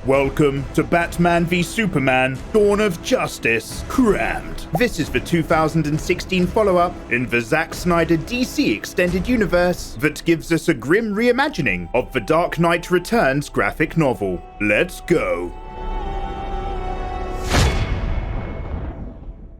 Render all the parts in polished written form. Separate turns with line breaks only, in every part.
Welcome to Batman v Superman Dawn of Justice Crammed. This is the 2016 follow-up in the Zack Snyder DC Extended Universe that gives us a grim reimagining of the Dark Knight Returns graphic novel. Let's go.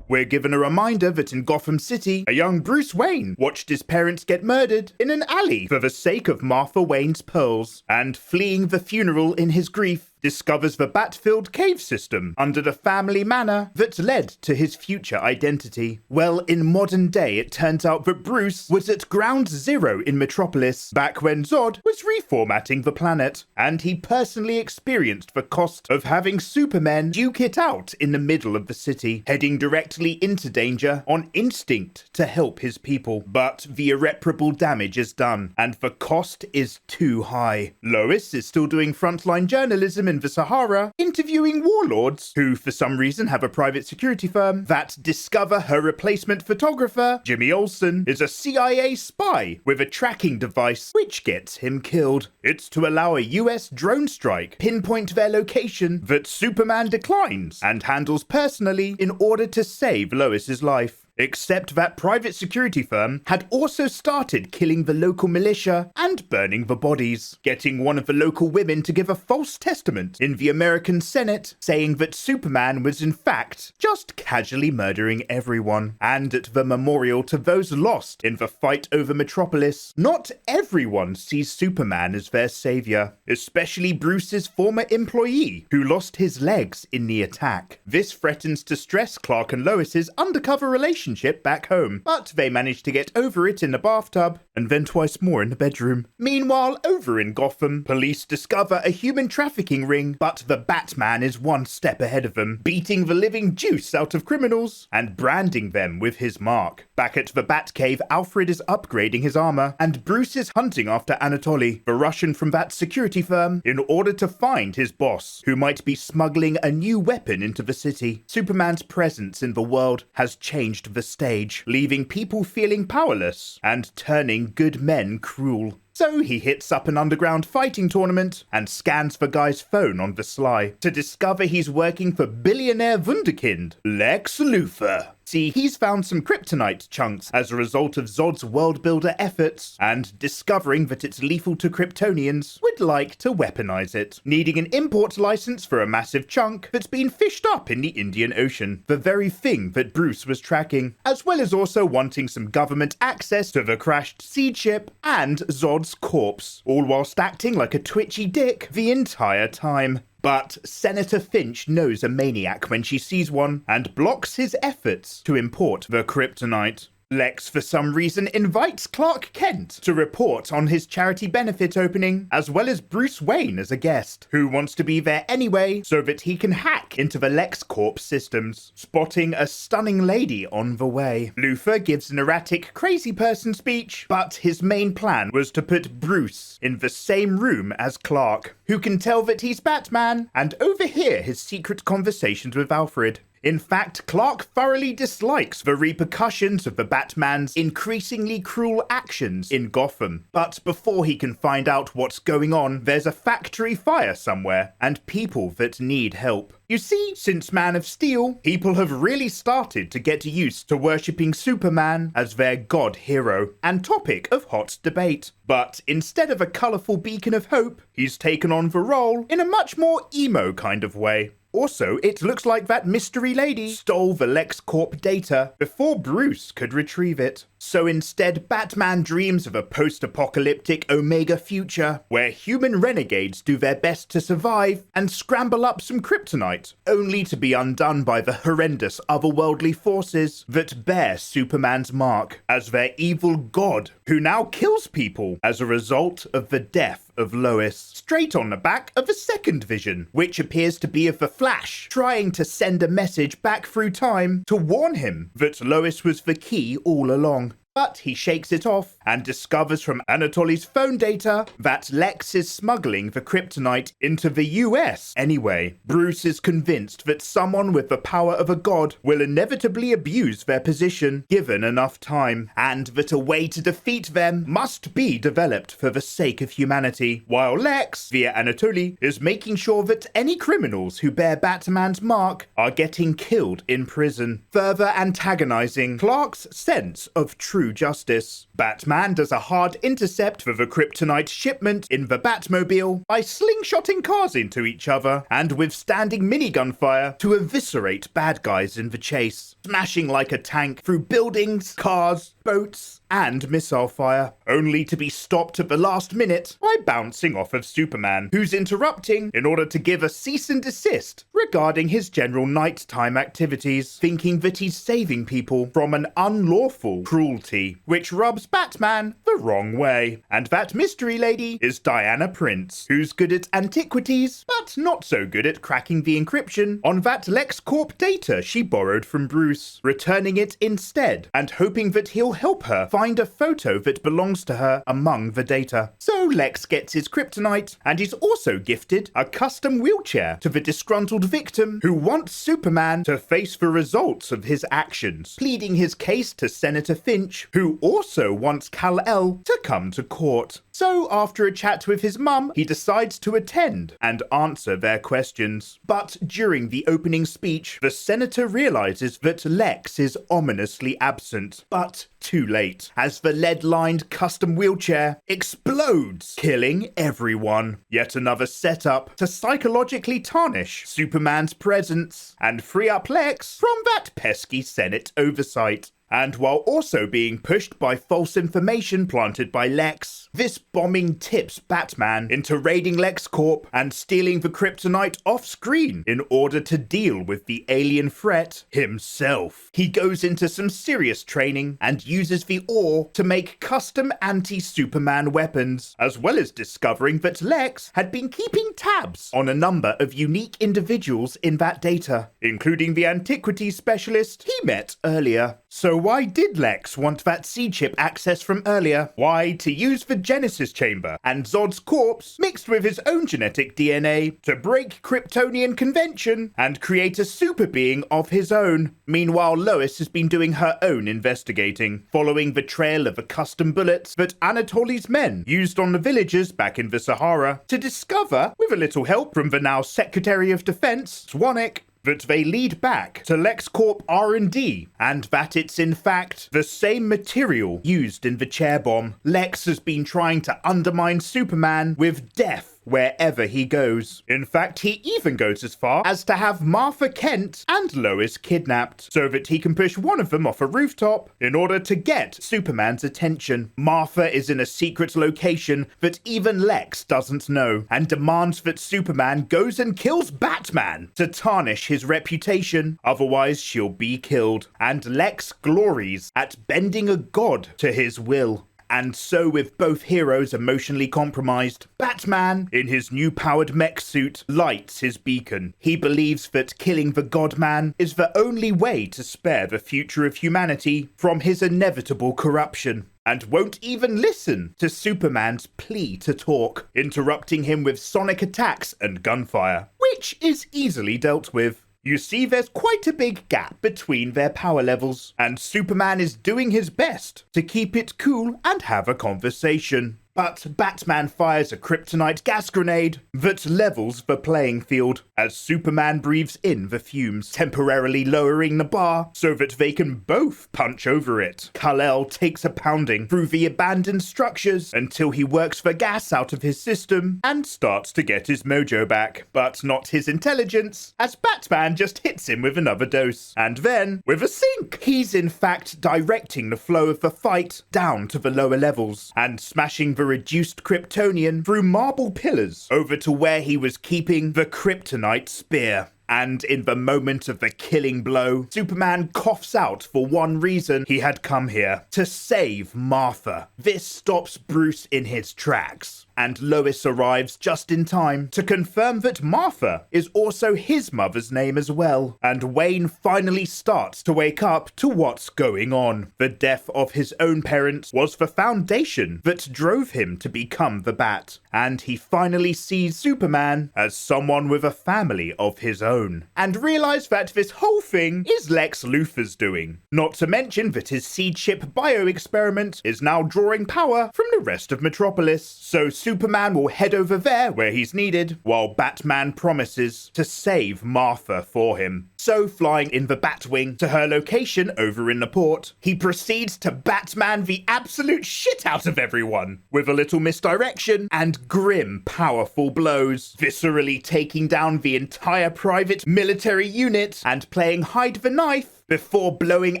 We're given a reminder that in Gotham City, a young Bruce Wayne watched his parents get murdered in an alley for the sake of Martha Wayne's pearls, and fleeing the funeral in his grief, discovers the bat-filled cave system under the family manor that led to his future identity. Well, in modern day, it turns out that Bruce was at ground zero in Metropolis back when Zod was reformatting the planet, and he personally experienced the cost of having Superman duke it out in the middle of the city, heading directly into danger on instinct to help his people. But the irreparable damage is done, and the cost is too high. Lois is still doing frontline journalism in the Sahara, interviewing warlords who for some reason have a private security firm that discover her replacement photographer, Jimmy Olsen, is a CIA spy with a tracking device which gets him killed. It's to allow a US drone strike pinpoint their location that Superman declines and handles personally in order to save Lois's life. Except that private security firm had also started killing the local militia and burning the bodies, getting one of the local women to give a false testament in the American Senate, saying that Superman was in fact just casually murdering everyone. And at the memorial to those lost in the fight over Metropolis, not everyone sees Superman as their savior, especially Bruce's former employee, who lost his legs in the attack. This threatens to stress Clark and Lois's undercover relationship back home, but they manage to get over it in the bathtub, and then twice more in the bedroom. Meanwhile, over in Gotham, police discover a human trafficking ring, but the Batman is one step ahead of them, beating the living juice out of criminals and branding them with his mark. Back at the Batcave, Alfred is upgrading his armor, and Bruce is hunting after Anatoly, the Russian from that security firm, in order to find his boss, who might be smuggling a new weapon into the city. Superman's presence in the world has changed the stage, leaving people feeling powerless and turning good men cruel. So he hits up an underground fighting tournament and scans the guy's phone on the sly to discover he's working for billionaire wunderkind Lex Luthor. See, he's found some kryptonite chunks as a result of Zod's world builder efforts, and discovering that it's lethal to Kryptonians, would like to weaponize it, needing an import license for a massive chunk that's been fished up in the Indian Ocean, the very thing that Bruce was tracking, as well as also wanting some government access to the crashed seed ship and Zod's corpse, all whilst acting like a twitchy dick the entire time. But Senator Finch knows a maniac when she sees one and blocks his efforts to import the kryptonite. Lex, for some reason, invites Clark Kent to report on his charity benefit opening, as well as Bruce Wayne as a guest, who wants to be there anyway so that he can hack into the LexCorp systems, spotting a stunning lady on the way. Luthor gives an erratic crazy person speech, but his main plan was to put Bruce in the same room as Clark, who can tell that he's Batman and overhear his secret conversations with Alfred. In fact, Clark thoroughly dislikes the repercussions of the Batman's increasingly cruel actions in Gotham. But before he can find out what's going on, there's a factory fire somewhere, and people that need help. You see, since Man of Steel, people have really started to get used to worshipping Superman as their god hero, and topic of hot debate. But instead of a colourful beacon of hope, he's taken on the role in a much more emo kind of way. Also, it looks like that mystery lady stole the LexCorp data before Bruce could retrieve it. So instead, Batman dreams of a post-apocalyptic Omega future where human renegades do their best to survive and scramble up some kryptonite, only to be undone by the horrendous otherworldly forces that bear Superman's mark as their evil god, who now kills people as a result of the death of Lois, straight on the back of a second vision, which appears to be of the Flash, trying to send a message back through time to warn him that Lois was the key all along. but he shakes it off and discovers from Anatoly's phone data that Lex is smuggling the kryptonite into the US anyway. Bruce is convinced that someone with the power of a god will inevitably abuse their position given enough time, and that a way to defeat them must be developed for the sake of humanity, while Lex, via Anatoly, is making sure that any criminals who bear Batman's mark are getting killed in prison, further antagonizing Clark's sense of true justice. Batman does a hard intercept for the kryptonite shipment in the Batmobile by slingshotting cars into each other and withstanding minigun fire to eviscerate bad guys in the chase, smashing like a tank through buildings, cars, boats, and missile fire, only to be stopped at the last minute by bouncing off of Superman, who's interrupting in order to give a cease and desist regarding his general nighttime activities, thinking that he's saving people from an unlawful cruelty, which rubs Batman the wrong way. And that mystery lady is Diana Prince, who's good at antiquities, but not so good at cracking the encryption on that LexCorp data she borrowed from Bruce, returning it instead and hoping that he'll help her find a photo that belongs to her among the data. So Lex gets his kryptonite, and is also gifted a custom wheelchair to the disgruntled victim who wants Superman to face the results of his actions, pleading his case to Senator Finch, who also wants Kal-El to come to court. So after a chat with his mum, he decides to attend and answer their questions. But during the opening speech, the senator realizes that Lex is ominously absent, but too late, as the lead-lined custom wheelchair explodes, killing everyone. Yet another setup to psychologically tarnish Superman's presence and free up Lex from that pesky Senate oversight. And while also being pushed by false information planted by Lex, this bombing tips Batman into raiding LexCorp and stealing the kryptonite off-screen in order to deal with the alien threat himself. He goes into some serious training and uses the ore to make custom anti-Superman weapons, as well as discovering that Lex had been keeping tabs on a number of unique individuals in that data, including the antiquities specialist he met earlier. So why did Lex want that C-chip access from earlier? Why, to use the Genesis chamber and Zod's corpse mixed with his own genetic DNA to break Kryptonian convention and create a super being of his own. Meanwhile, Lois has been doing her own investigating, following the trail of the custom bullets that Anatoly's men used on the villagers back in the Sahara, to discover, with a little help from the now Secretary of Defense, Swanwick, that they lead back to LexCorp R&D, and that it's in fact the same material used in the chair bomb. Lex has been trying to undermine Superman with death wherever he goes. In fact, he even goes as far as to have Martha Kent and Lois kidnapped, so that he can push one of them off a rooftop in order to get Superman's attention. Martha is in a secret location that even Lex doesn't know, and demands that Superman goes and kills Batman to tarnish his reputation, otherwise she'll be killed. And Lex glories at bending a god to his will. And so, with both heroes emotionally compromised, Batman, in his new powered mech suit, lights his beacon. He believes that killing the God-Man is the only way to spare the future of humanity from his inevitable corruption, and won't even listen to Superman's plea to talk, interrupting him with sonic attacks and gunfire, which is easily dealt with. You see, there's quite a big gap between their power levels, and Superman is doing his best to keep it cool and have a conversation. But Batman fires a kryptonite gas grenade that levels the playing field as Superman breathes in the fumes, temporarily lowering the bar so that they can both punch over it. Kal-El takes a pounding through the abandoned structures until he works the gas out of his system and starts to get his mojo back, but not his intelligence, as Batman just hits him with another dose. And then, with a sink, he's in fact directing the flow of the fight down to the lower levels and smashing the reduced Kryptonian through marble pillars over to where he was keeping the kryptonite spear. And in the moment of the killing blow, Superman coughs out for one reason he had come here: to save Martha. This stops Bruce in his tracks. and Lois arrives just in time to confirm that Martha is also his mother's name as well, and Wayne finally starts to wake up to what's going on. The death of his own parents was the foundation that drove him to become the Bat, and he finally sees Superman as someone with a family of his own, and realizes that this whole thing is Lex Luthor's doing. Not to mention that his seed chip bio experiment is now drawing power from the rest of Metropolis, so Superman will head over there where he's needed, while Batman promises to save Martha for him. So, flying in the Batwing to her location over in the port, he proceeds to Batman the absolute shit out of everyone, with a little misdirection and grim, powerful blows, viscerally taking down the entire private military unit and playing hide the knife before blowing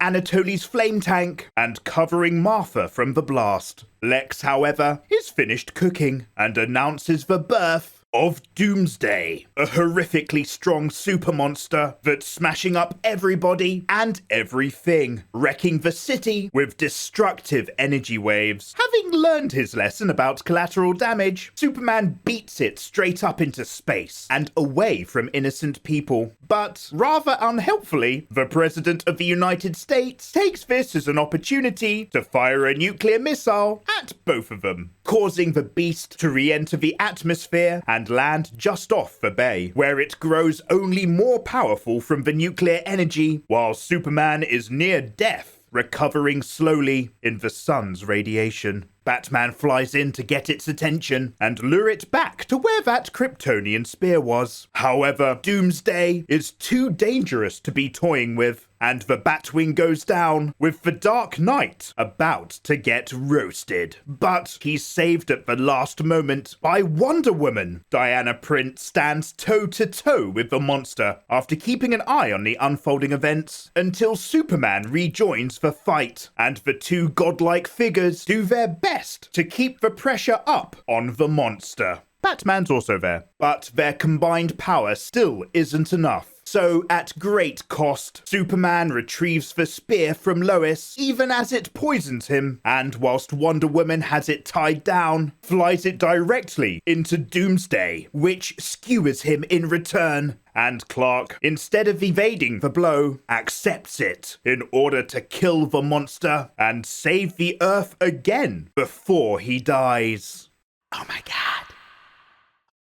Anatoly's flame tank and covering Martha from the blast. Lex, however, is finished cooking and announces the birth of Doomsday, a horrifically strong super monster that's smashing up everybody and everything, wrecking the city with destructive energy waves. Having learned his lesson about collateral damage, Superman beats it straight up into space and away from innocent people. But rather unhelpfully, the President of the United States takes this as an opportunity to fire a nuclear missile at both of them, causing the beast to re-enter the atmosphere and land just off the bay, where it grows only more powerful from the nuclear energy, while Superman is near death, recovering slowly in the sun's radiation. Batman flies in to get its attention and lure it back to where that Kryptonian spear was. However, Doomsday is too dangerous to be toying with, and the Batwing goes down with the Dark Knight about to get roasted. But he's saved at the last moment by Wonder Woman. Diana Prince stands toe-to-toe with the monster after keeping an eye on the unfolding events until Superman rejoins the fight, and the two godlike figures do their best to keep the pressure up on the monster. Batman's also there, but their combined power still isn't enough. So, at great cost, Superman retrieves the spear from Lois, even as it poisons him, and whilst Wonder Woman has it tied down, flies it directly into Doomsday, which skewers him in return. And Clark, instead of evading the blow, accepts it in order to kill the monster and save the Earth again before he dies. Oh my god.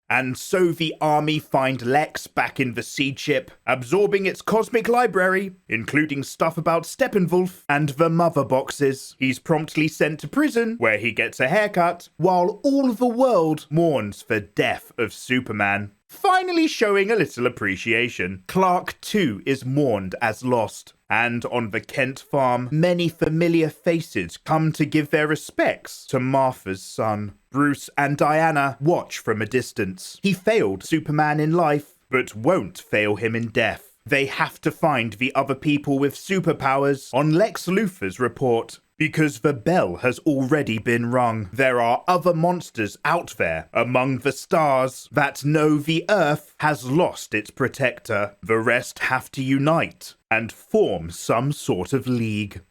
And so the army find Lex back in the seed ship, absorbing its cosmic library, including stuff about Steppenwolf and the mother boxes. He's promptly sent to prison, where he gets a haircut, while all the world mourns the death of Superman. Finally showing a little appreciation, Clark too is mourned as lost. And on the Kent farm, many familiar faces come to give their respects to Martha's son. Bruce and Diana watch from a distance. He failed Superman in life, but won't fail him in death. They have to find the other people with superpowers on Lex Luthor's report, because the bell has already been rung. There are other monsters out there among the stars that know the Earth has lost its protector. The rest have to unite and form some sort of league.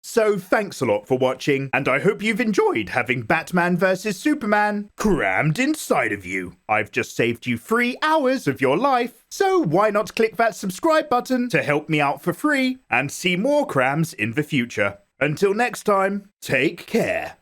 So thanks a lot for watching, and I hope you've enjoyed having Batman vs Superman crammed inside of you. I've just saved you 3 hours of your life, so why not click that subscribe button to help me out for free and see more crams in the future. Until next time, take care.